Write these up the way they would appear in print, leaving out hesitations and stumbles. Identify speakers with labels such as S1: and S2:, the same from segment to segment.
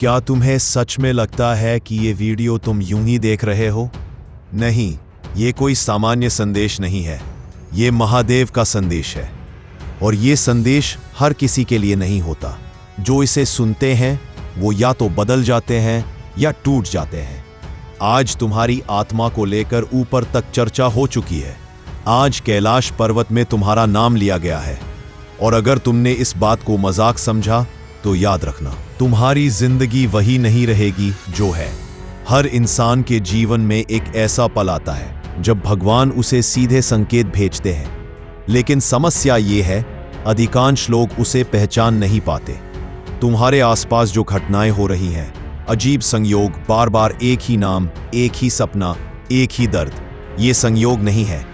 S1: क्या तुम्हें सच में लगता है कि ये वीडियो तुम यूं ही देख रहे हो? नहीं, ये कोई सामान्य संदेश नहीं है। ये महादेव का संदेश है। और ये संदेश हर किसी के लिए नहीं होता। जो इसे सुनते हैं वो या तो बदल जाते हैं या टूट जाते हैं। आज तुम्हारी आत्मा को लेकर ऊपर तक चर्चा हो चुकी है। आज कैलाश पर्वत में तुम्हारा नाम लिया गया है। और अगर तुमने इस बात को मजाक समझा तो याद रखना, तुम्हारी जिंदगी वही नहीं रहेगी जो है। हर इंसान के जीवन में एक ऐसा पल आता है जब भगवान उसे सीधे संकेत भेजते हैं, लेकिन समस्या ये है अधिकांश लोग उसे पहचान नहीं पाते। तुम्हारे आसपास जो घटनाएं हो रही हैं, अजीब संयोग, बार बार एक ही नाम, एक ही सपना, एक ही दर्द, ये संयोग नहीं है,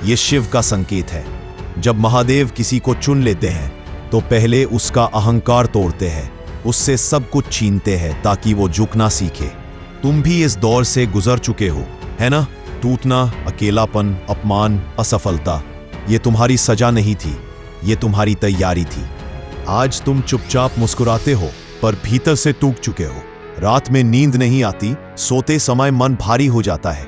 S1: ये शिव का संकेत है। जब महादेव किसी को चुन लेते हैं तो पहले उसका अहंकार तोड़ते हैं, उससे सब कुछ छीनते हैं ताकि वो झुकना सीखे। तुम भी इस दौर से गुजर चुके हो, है ना? टूटना, अकेलापन, अपमान, असफलता, ये तुम्हारी सजा नहीं थी, ये तुम्हारी तैयारी थी। आज तुम चुपचाप मुस्कुराते हो पर भीतर से टूट चुके हो। रात में नींद नहीं आती, सोते समय मन भारी हो जाता है।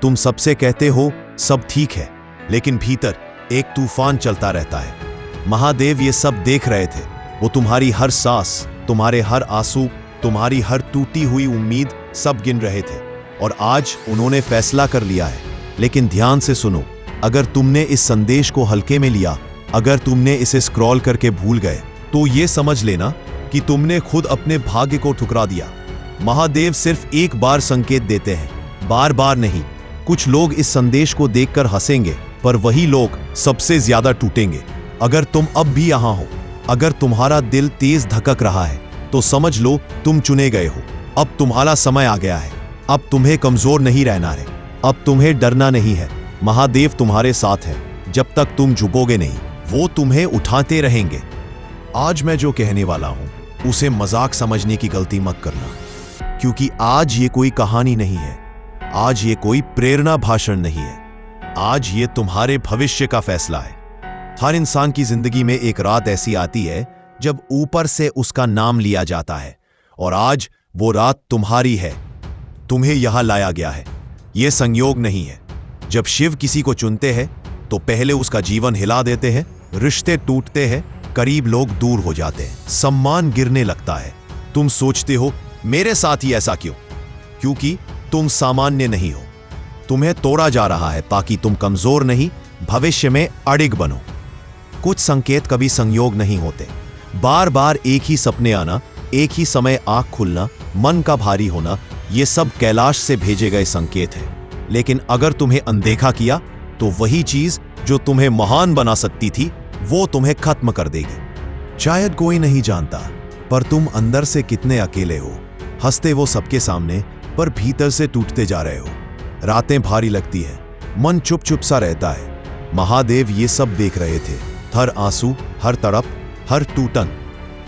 S1: तुम सबसे कहते हो सब ठीक है, लेकिन भीतर एक तूफान चलता रहता है। महादेव ये सब देख रहे थे। वो तुम्हारी हर सांस, तुम्हारे हर आंसू, तुम्हारी हर टूटी हुई उम्मीद सब गिन रहे थे। और आज उन्होंने फैसला कर लिया है। लेकिन ध्यान से सुनो, अगर तुमने इस संदेश को हल्के में लिया, अगर तुमने इसे स्क्रॉल करके भूल गए, तो ये समझ लेना कि तुमने खुद अपने भाग्य को ठुकरा दिया। महादेव सिर्फ एक बार संकेत देते हैं, बार बार नहीं। कुछ लोग इस संदेश को देखकर हंसेंगे, पर वही लोग सबसे ज्यादा टूटेंगे। अगर तुम अब भी यहां हो, अगर तुम्हारा दिल तेज धड़क रहा है, तो समझ लो तुम चुने गए हो। अब तुम्हारा समय आ गया है। अब तुम्हें कमजोर नहीं रहना है, अब तुम्हें डरना नहीं है। महादेव तुम्हारे साथ है। जब तक तुम झुकोगे नहीं, वो तुम्हें उठाते रहेंगे। आज मैं जो कहने वाला हूं उसे मजाक समझने की गलती मत करना, क्योंकि आज ये कोई कहानी नहीं है, आज ये कोई प्रेरणा भाषण नहीं है, आज ये तुम्हारे भविष्य का फैसला है। हर इंसान की जिंदगी में एक रात ऐसी आती है जब ऊपर से उसका नाम लिया जाता है, और आज वो रात तुम्हारी है। तुम्हें यहां लाया गया है, यह संयोग नहीं है। जब शिव किसी को चुनते हैं तो पहले उसका जीवन हिला देते हैं, रिश्ते टूटते हैं, करीब लोग दूर हो जाते हैं, सम्मान गिरने लगता है। तुम सोचते हो मेरे साथ ही ऐसा क्यों? क्योंकि तुम सामान्य नहीं हो। तुम्हें तोड़ा जा रहा है ताकि तुम कमजोर नहीं, भविष्य में अडिग बनो। कुछ संकेत कभी संयोग नहीं होते। बार बार एक ही सपने आना, एक ही समय आंख खुलना, मन का भारी होना, ये सब कैलाश से भेजे गए संकेत हैं। लेकिन अगर तुम्हें अनदेखा किया तो वही चीज जो तुम्हें महान बना सकती थी, वो तुम्हें खत्म कर देगी। शायद कोई नहीं जानता, पर तुम अंदर से कितने अकेले हो। हंसते वो सबके सामने, पर भीतर से टूटते जा रहे हो। रातें भारी लगती है, मन चुप चुप सा रहता है। महादेव ये सब देख रहे थे, हर आंसू, हर तड़प, हर टूटन।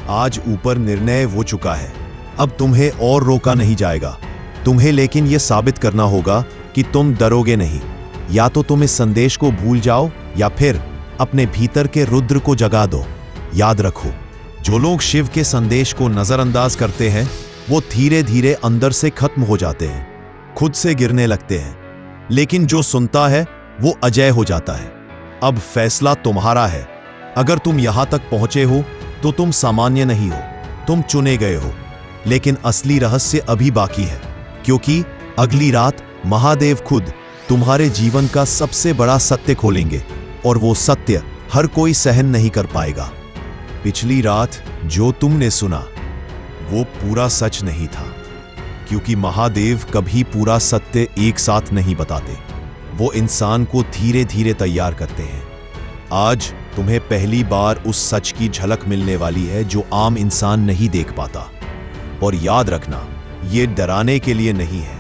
S1: आज ऊपर निर्णय हो चुका है। अब तुम्हें और रोका नहीं जाएगा। तुम्हें लेकिन यह साबित करना होगा कि तुम डरोगे नहीं। या तो तुम इस संदेश को भूल जाओ, या फिर अपने भीतर के रुद्र को जगा दो। याद रखो, जो लोग शिव के संदेश को नजरअंदाज करते हैं, वो धीरे धीरे अंदर से खत्म हो जाते हैं, खुद से गिरने लगते हैं। लेकिन जो सुनता है वो अजय हो जाता है। अब फैसला तुम्हारा है। अगर तुम यहां तक पहुंचे हो तो तुम सामान्य नहीं हो, तुम चुने गए हो। लेकिन असली रहस्य अभी बाकी है, क्योंकि अगली रात महादेव खुद तुम्हारे जीवन का सबसे बड़ा सत्य खोलेंगे, और वो सत्य हर कोई सहन नहीं कर पाएगा। पिछली रात जो तुमने सुना वो पूरा सच नहीं था, क्योंकि महादेव कभी पूरा सत्य एक साथ नहीं बताते। वो इंसान को धीरे धीरे तैयार करते हैं। आज तुम्हें पहली बार उस सच की झलक मिलने वाली है जो आम इंसान नहीं देख पाता। और याद रखना, ये डराने के लिए नहीं है,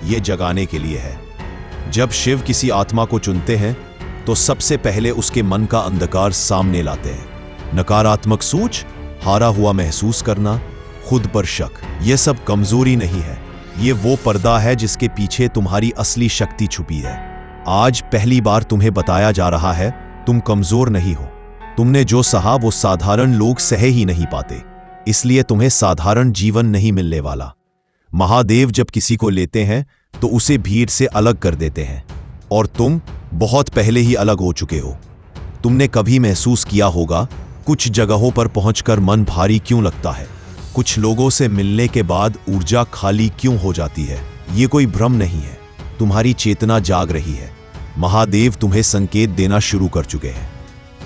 S1: ये जगाने के लिए है। जब शिव किसी आत्मा को चुनते हैं तो सबसे पहले उसके मन का अंधकार सामने लाते हैं। नकारात्मक सोच, हारा हुआ महसूस करना, खुद पर शक, यह सब कमजोरी नहीं है, ये वो पर्दा है जिसके पीछे तुम्हारी असली शक्ति छुपी है। आज पहली बार तुम्हें बताया जा रहा है तुम कमजोर नहीं हो। तुमने जो सहा वो साधारण लोग सह ही नहीं पाते। इसलिए तुम्हें साधारण जीवन नहीं मिलने वाला। महादेव जब किसी को लेते हैं तो उसे भीड़ से अलग कर देते हैं, और तुम बहुत पहले ही अलग हो चुके हो। तुमने कभी महसूस किया होगा कुछ जगहों पर पहुंचकर मन भारी क्यों लगता है, कुछ लोगों से मिलने के बाद ऊर्जा खाली क्यों हो जाती है। ये कोई भ्रम नहीं है, तुम्हारी चेतना जाग रही है। महादेव तुम्हें संकेत देना शुरू कर चुके हैं।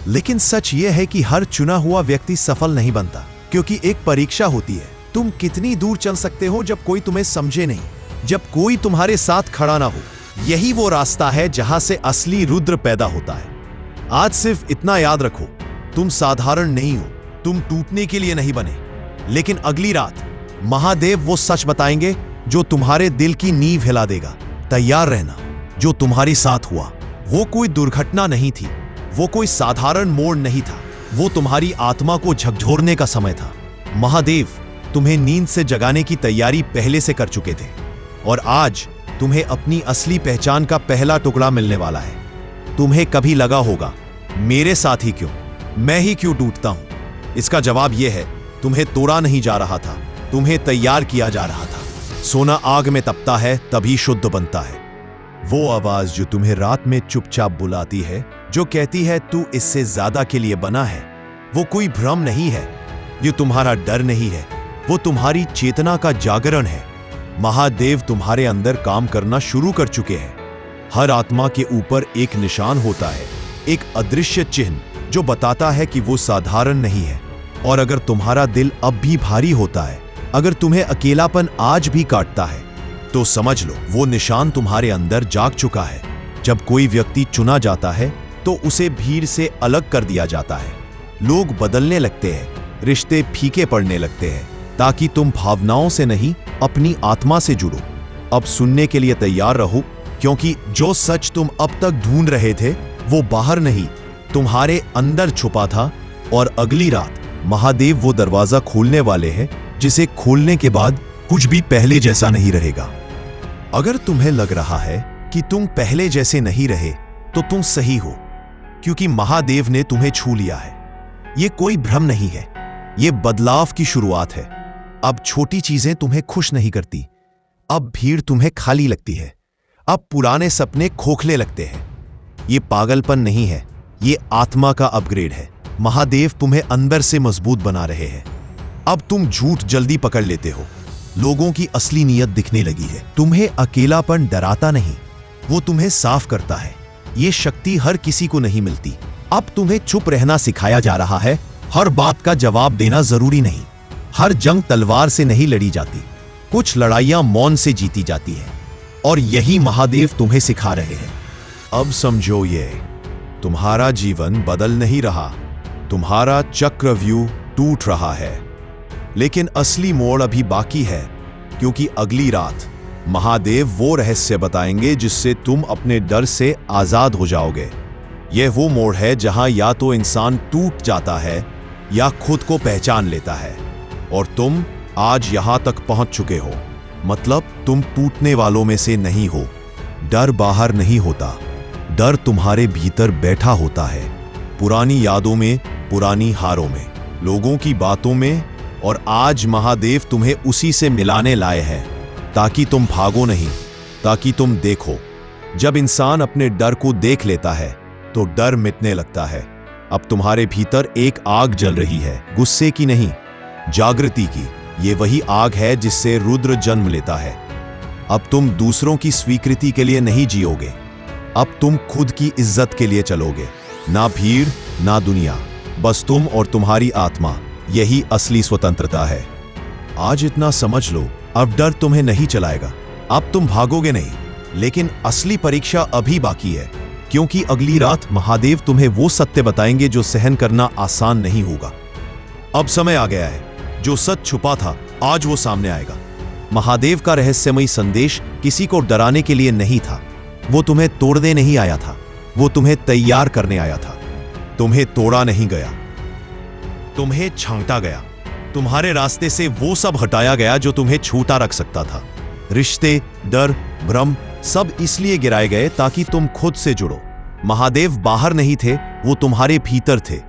S1: लेकिन सच यह है कि हर चुना हुआ व्यक्ति सफल नहीं बनता, क्योंकि एक परीक्षा होती है। तुम कितनी दूर चल सकते हो जब कोई तुम्हें समझे नहीं, जब कोई तुम्हारे साथ खड़ा ना हो। यही वो रास्ता है जहां से असली रुद्र पैदा होता है। आज सिर्फ इतना याद रखो, तुम साधारण नहीं हो, तुम टूटने के लिए नहीं बने। लेकिन अगली रात महादेव वो सच बताएंगे जो तुम्हारे दिल की नींव हिला देगा। तैयार रहना, जो तुम्हारे साथ हुआ वो कोई दुर्घटना नहीं थी, वो कोई साधारण मोड़ नहीं था, वो तुम्हारी आत्मा को झकझोरने का समय था। महादेव तुम्हें नींद से जगाने की तैयारी पहले से कर चुके थे, और आज तुम्हें अपनी असली पहचान का पहला टुकड़ा मिलने वाला है। तुम्हें कभी लगा होगा मेरे साथ ही क्यों, मैं ही क्यों टूटता हूं? इसका जवाब यह है, तुम्हें तोड़ा नहीं जा रहा था, तुम्हें तैयार किया जा रहा था। सोना आग में तपता है तभी शुद्ध बनता है। वो आवाज जो तुम्हें रात में चुपचाप बुलाती है, जो कहती है तू इससे ज्यादा के लिए बना है, वो कोई भ्रम नहीं है, ये तुम्हारा डर नहीं है, वो तुम्हारी चेतना का जागरण है। महादेव तुम्हारे अंदर काम करना शुरू कर चुके हैं। हर आत्मा के ऊपर एक निशान होता है, एक अदृश्य चिन्ह जो बताता है कि वो साधारण नहीं है। और अगर तुम्हारा दिल अब भी भारी होता है, अगर तुम्हें अकेलापन आज भी काटता है, तो समझ लो वो निशान तुम्हारे अंदर जाग चुका है। जब कोई व्यक्ति चुना जाता है तो उसे भीड़ से अलग कर दिया जाता है। लोग बदलने लगते हैं, रिश्ते फीके पड़ने लगते हैं, ताकि तुम भावनाओं से नहीं अपनी आत्मा से जुड़ो। अब सुनने के लिए तैयार रहो, क्योंकि जो सच तुम अब तक ढूंढ रहे थे वो बाहर नहीं, तुम्हारे अंदर छुपा था। और अगली रात महादेव वो दरवाजा खोलने वाले हैं जिसे खोलने के बाद कुछ भी पहले जैसा नहीं रहेगा। अगर तुम्हें लग रहा है कि तुम पहले जैसे नहीं रहे, तो तुम सही हो, क्योंकि महादेव ने तुम्हें छू लिया है। ये कोई भ्रम नहीं है, ये बदलाव की शुरुआत है। अब छोटी चीजें तुम्हें खुश नहीं करती, अब भीड़ तुम्हें खाली लगती है, अब पुराने सपने खोखले लगते हैं। ये पागलपन नहीं है, ये आत्मा का अपग्रेड है। महादेव तुम्हें अंदर से मजबूत बना रहे हैं। अब तुम झूठ जल्दी पकड़ लेते हो, लोगों की असली नीयत दिखने लगी है। तुम्हें अकेलापन डराता नहीं, वो तुम्हें साफ करता है। ये शक्ति हर किसी को नहीं मिलती। अब तुम्हें चुप रहना सिखाया जा रहा है। हर बात का जवाब देना जरूरी नहीं, हर जंग तलवार से नहीं लड़ी जाती, कुछ लड़ाइयां मौन से जीती जाती है, और यही महादेव तुम्हें सिखा रहे हैं। अब समझो, ये तुम्हारा जीवन बदल नहीं रहा, तुम्हारा चक्रव्यूह टूट रहा है। लेकिन असली मोड़ अभी बाकी है, क्योंकि अगली रात महादेव वो रहस्य बताएंगे जिससे तुम अपने डर से आजाद हो जाओगे। यह वो मोड़ है जहां या तो इंसान टूट जाता है या खुद को पहचान लेता है। और तुम आज यहां तक पहुंच चुके हो, मतलब तुम टूटने वालों में से नहीं हो। डर बाहर नहीं होता, डर तुम्हारे भीतर बैठा होता है, पुरानी यादों में, पुरानी हारों में, लोगों की बातों में। और आज महादेव तुम्हें उसी से मिलाने लाए हैं, ताकि तुम भागो नहीं, ताकि तुम देखो। जब इंसान अपने डर को देख लेता है तो डर मिटने लगता है। अब तुम्हारे भीतर एक आग जल रही है, गुस्से की नहीं, जागृति की। ये वही आग है जिससे रुद्र जन्म लेता है। अब तुम दूसरों की स्वीकृति के लिए नहीं जियोगे, अब तुम खुद की इज्जत के लिए चलोगे। ना भीड़, ना दुनिया, बस तुम और तुम्हारी आत्मा। यही असली स्वतंत्रता है। आज इतना समझ लो, अब डर तुम्हें नहीं चलाएगा, अब तुम भागोगे नहीं। लेकिन असली परीक्षा अभी बाकी है, क्योंकि अगली रात महादेव तुम्हें वो सत्य बताएंगे जो सहन करना आसान नहीं होगा। अब समय आ गया है, जो सच छुपा था आज वो सामने आएगा। महादेव का रहस्यमयी संदेश किसी को डराने के लिए नहीं था, वो तुम्हें तोड़ने नहीं आया था, वो तुम्हें तैयार करने आया था। तुम्हें तोड़ा नहीं गया, तुम्हें छांटा गया। तुम्हारे रास्ते से वो सब हटाया गया जो तुम्हें छूटा रख सकता था। रिश्ते, डर, भ्रम, सब इसलिए गिराए गए ताकि तुम खुद से जुड़ो। महादेव बाहर नहीं थे, वो तुम्हारे भीतर थे।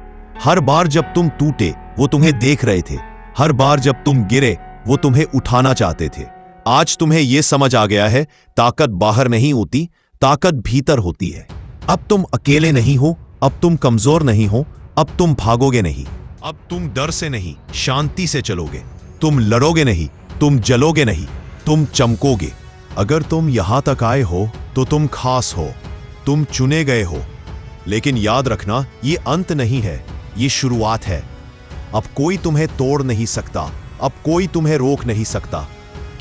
S1: हर बार जब तुम टूटे वो तुम्हें देख रहे थे, हर बार जब तुम गिरे वो तुम्हें उठाना चाहते थे। आज तुम्हें यह समझ आ गया है, ताकत बाहर नहीं होती, ताकत भीतर होती है। अब तुम अकेले नहीं हो, अब तुम कमजोर नहीं हो, अब तुम भागोगे नहीं, अब तुम डर से नहीं शांति से चलोगे। तुम लड़ोगे नहीं, तुम जलोगे नहीं, तुम चमकोगे। अगर तुम यहां तक आए हो तो तुम खास हो, तुम चुने गए हो। लेकिन याद रखना, ये अंत नहीं है, ये शुरुआत है। अब कोई तुम्हें तोड़ नहीं सकता, अब कोई तुम्हें रोक नहीं सकता,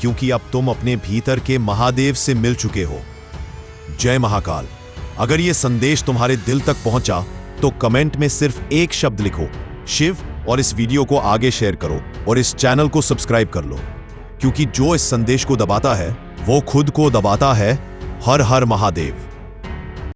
S1: क्योंकि अब तुम अपने भीतर के महादेव से मिल चुके हो। जय महाकाल। अगर यह संदेश तुम्हारे दिल तक पहुंचा तो कमेंट में सिर्फ एक शब्द लिखो, शिव, और इस वीडियो को आगे शेयर करो और इस चैनल को सब्सक्राइब कर लो, क्योंकि जो इस संदेश को दबाता है वो खुद को दबाता है। हर हर महादेव।